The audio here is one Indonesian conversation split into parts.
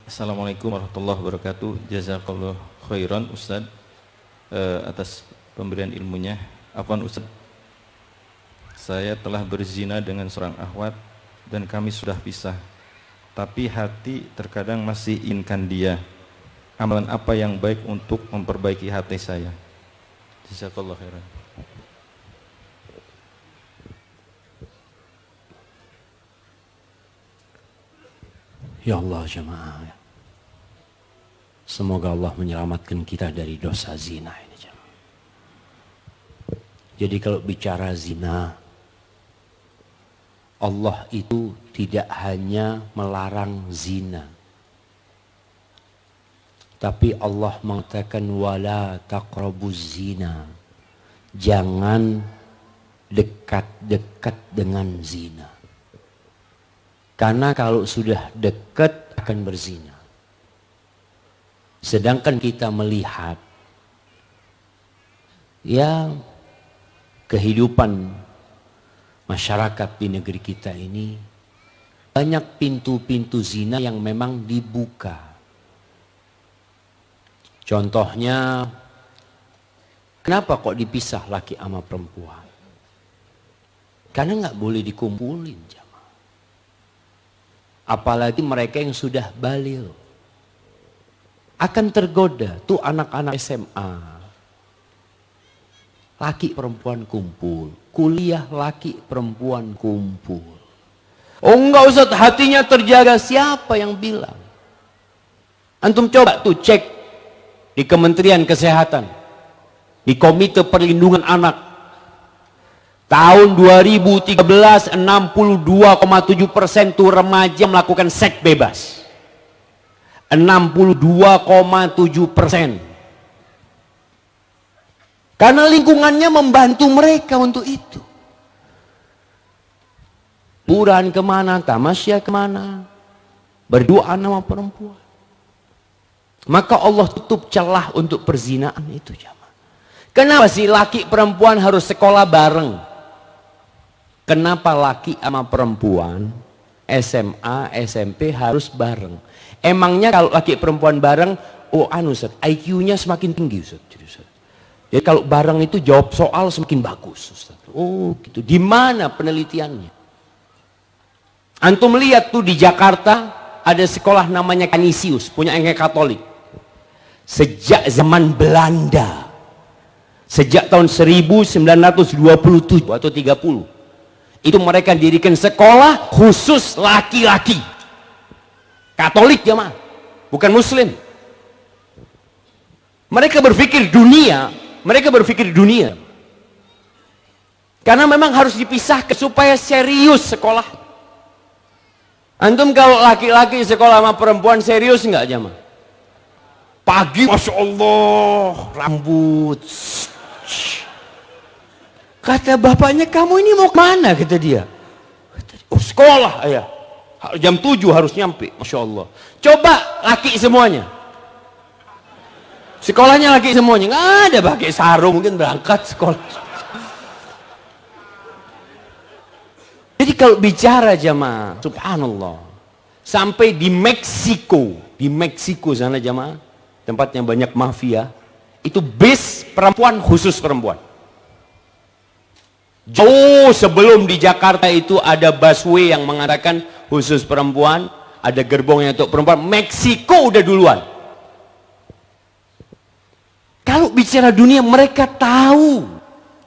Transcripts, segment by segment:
Assalamualaikum warahmatullahi wabarakatuh. Jazakallah khairan Ustaz atas pemberian ilmunya. Afwan Ustaz, saya telah berzina dengan seorang akhwat dan kami sudah pisah, tapi hati terkadang masih inginkan dia. Amalan apa yang baik untuk memperbaiki hati saya? Jazakallah khairan. Ya Allah jemaah, semoga Allah menyelamatkan kita dari dosa zina ini jemaah. Jadi kalau bicara zina, Allah itu tidak hanya melarang zina, tapi Allah mengatakan wala taqrabuz zina, jangan dekat-dekat dengan zina. Karena kalau sudah dekat akan berzina. Sedangkan kita melihat ya kehidupan masyarakat di negeri kita ini banyak pintu-pintu zina yang memang dibuka. Contohnya, kenapa kok dipisah laki sama perempuan? Karena nggak boleh dikumpulin. Apalagi mereka yang sudah baligh akan tergoda. Tuh anak-anak SMA, laki perempuan kumpul, kuliah laki perempuan kumpul. Oh enggak Ustaz, hatinya terjaga. Siapa yang bilang? Antum coba tuh cek di Kementerian Kesehatan, di Komite Perlindungan Anak. Tahun 2013 62,7% tuh remaja melakukan seks bebas. 62,7%. Karena lingkungannya membantu mereka untuk itu. Liburan kemana, tamasya kemana, berdoa sama perempuan. Maka Allah tutup celah untuk perzinaan itu jamaah. Kenapa sih laki perempuan harus sekolah bareng? Kenapa laki sama perempuan SMA, SMP harus bareng? Emangnya kalau laki perempuan bareng, oh Ustaz, IQ-nya semakin tinggi Ustaz. Jadi kalau bareng itu jawab soal semakin bagus Ustaz. Oh gitu. Di mana penelitiannya? Antum lihat tuh di Jakarta ada sekolah namanya Canisius, punya Katolik. Sejak zaman Belanda. Sejak tahun 1927 atau 30. Itu mereka dirikan sekolah khusus laki-laki. Katolik jemaah, bukan Muslim. Mereka berpikir dunia, karena memang harus dipisahkan supaya serius sekolah. Antum kalau laki-laki sekolah sama perempuan serius enggak jemaah? Pagi Masya Allah, rambut. Kata bapaknya, kamu ini mau kemana? Kata dia. Oh sekolah ayah. Jam 7 harus nyampe. Masya Allah. Coba laki semuanya. Sekolahnya laki semuanya. Nggak ada pakai sarung. Mungkin berangkat sekolah. Jadi kalau bicara jamaah. Subhanallah. Sampai di Meksiko. Di Meksiko sana jamaah. Tempatnya banyak mafia. Itu bis perempuan khusus perempuan. Jauh sebelum di Jakarta itu ada busway yang mengatakan khusus perempuan, ada gerbongnya untuk perempuan. Meksiko udah duluan. Kalau bicara dunia mereka tahu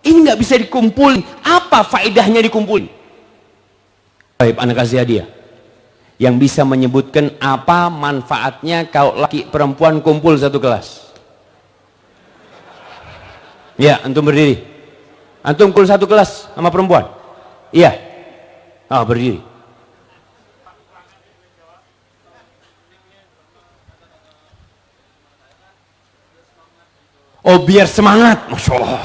ini nggak bisa dikumpulin. Apa faedahnya dikumpulin? Baik, anak kasih hadiah yang bisa menyebutkan apa manfaatnya kalau laki perempuan kumpul satu kelas. Ya, antum berdiri. Antum kumpul satu kelas sama perempuan? Iya. Ah, berdiri. Oh, biar semangat. Masya Allah.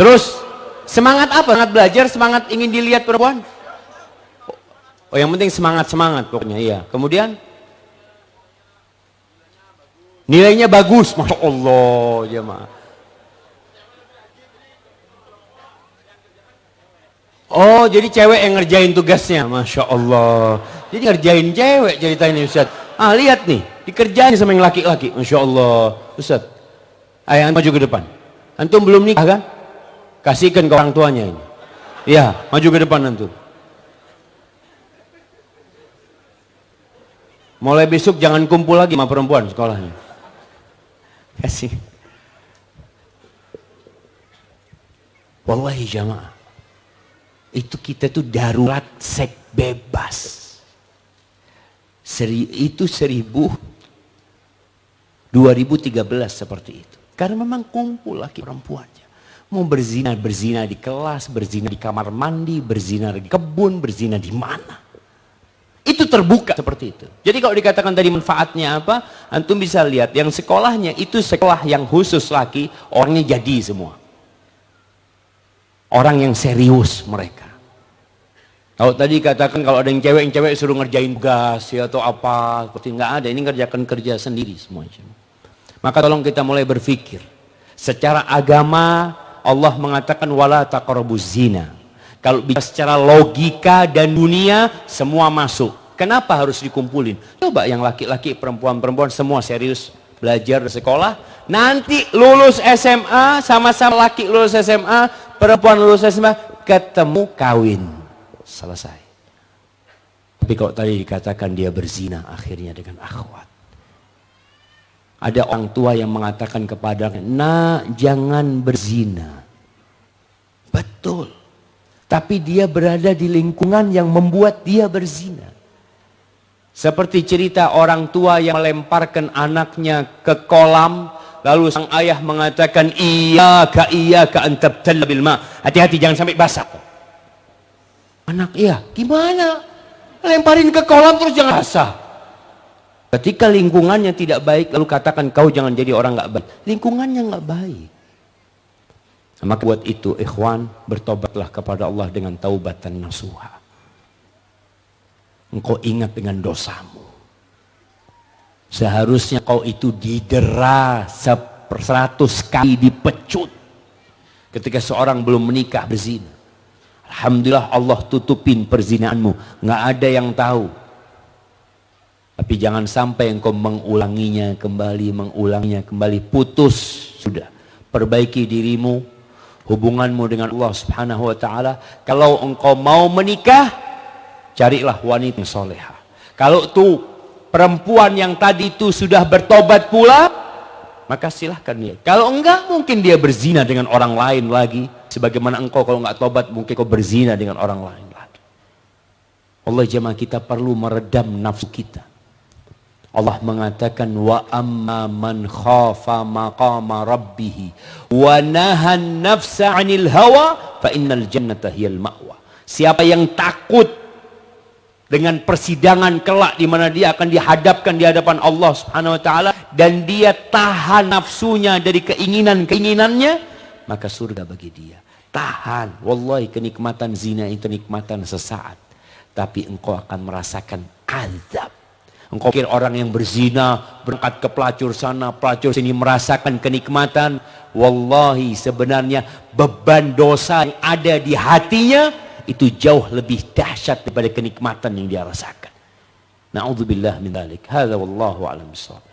Terus, semangat apa? Semangat belajar, semangat ingin dilihat perempuan? Oh, yang penting semangat-semangat pokoknya, iya. Kemudian? Nilainya bagus. Masya Allah, jemaah. Oh, jadi cewek yang ngerjain tugasnya. Masya Allah. Jadi ngerjain cewek ceritanya Ustaz. Lihat nih, dikerjain sama yang laki-laki. Masya Allah. Ustaz, ayo maju ke depan. Antum belum nikah kan? Kasihkan ke orang tuanya ini. Iya, maju ke depan antum. Mulai besok jangan kumpul lagi sama perempuan sekolahnya. Kasih. Wallahi jamaah. Itu kita tuh darurat seks bebas. Itu 2013 seperti itu. Karena memang kumpul laki perempuannya. Mau berzina di kelas, berzina di kamar mandi, berzina di kebun, berzina di mana. Itu terbuka seperti itu. Jadi kalau dikatakan tadi manfaatnya apa? Antum bisa lihat yang sekolahnya itu sekolah yang khusus laki, orangnya jadi semua. Orang yang serius mereka. Kalau tadi katakan kalau ada yang cewek suruh ngerjain tugas ya atau apa, seperti nggak ada. Ini ngerjakan kerja sendiri semuanya. Maka tolong kita mulai berpikir. Secara agama Allah mengatakan wala taqrabuz zina. Kalau bicara secara logika dan dunia semua masuk. Kenapa harus dikumpulin? Coba yang laki-laki, perempuan-perempuan semua serius belajar di sekolah. Nanti lulus SMA, sama-sama laki lulus SMA, perempuan lulus SMA, ketemu kawin. Selesai. Tapi kalau tadi dikatakan dia berzina akhirnya dengan akhwat. Ada orang tua yang mengatakan kepadanya, "Nak, jangan berzina." Betul. Tapi dia berada di lingkungan yang membuat dia berzina. Seperti cerita orang tua yang melemparkan anaknya ke kolam, lalu sang ayah mengatakan, "Iyyaka an tabtalla bil ma." Hati-hati jangan sampai basah. Anak, iya, gimana? Lemparin ke kolam terus jangan basah. Ketika lingkungannya tidak baik, lalu katakan kau jangan jadi orang nggak baik. Lingkungannya nggak baik. Maka buat itu ikhwan, bertobatlah kepada Allah dengan taubatan nasuha. Engkau ingat dengan dosamu. Seharusnya kau itu didera 100 kali, dipecut. Ketika seorang belum menikah berzina. Alhamdulillah Allah tutupin perzinaanmu. Nggak ada yang tahu. Tapi jangan sampai engkau mengulanginya kembali. Putus. Sudah. Perbaiki dirimu. Hubunganmu dengan Allah subhanahu wa ta'ala. Kalau engkau mau menikah, carilah wanita yang soleha. Kalau tuh perempuan yang tadi itu sudah bertobat pula, maka silahkan dia. Kalau enggak, mungkin dia berzina dengan orang lain lagi. Sebagaimana engkau kalau enggak tobat, mungkin kau berzina dengan orang lain lagi. Allah jemaah, kita perlu meredam nafsu kita. Allah mengatakan wa amma man khafa maqama rabbih wa nahan nafsa 'anil hawa fa innal jannata hiyal ma'wa. Siapa yang takut dengan persidangan kelak di mana dia akan dihadapkan di hadapan Allah Subhanahu wa taala dan dia tahan nafsunya dari keinginannya, maka surga bagi dia. Tahan. Wallahi kenikmatan zina itu nikmatan sesaat, tapi engkau akan merasakan azab. Engkau pikir orang yang berzina berangkat ke pelacur sana, pelacur sini merasakan kenikmatan. Wallahi sebenarnya beban dosa yang ada di hatinya itu jauh lebih dahsyat daripada kenikmatan yang dia rasakan. Na'udzubillah min dzalik. Hadza wallahu a'lam bissawab.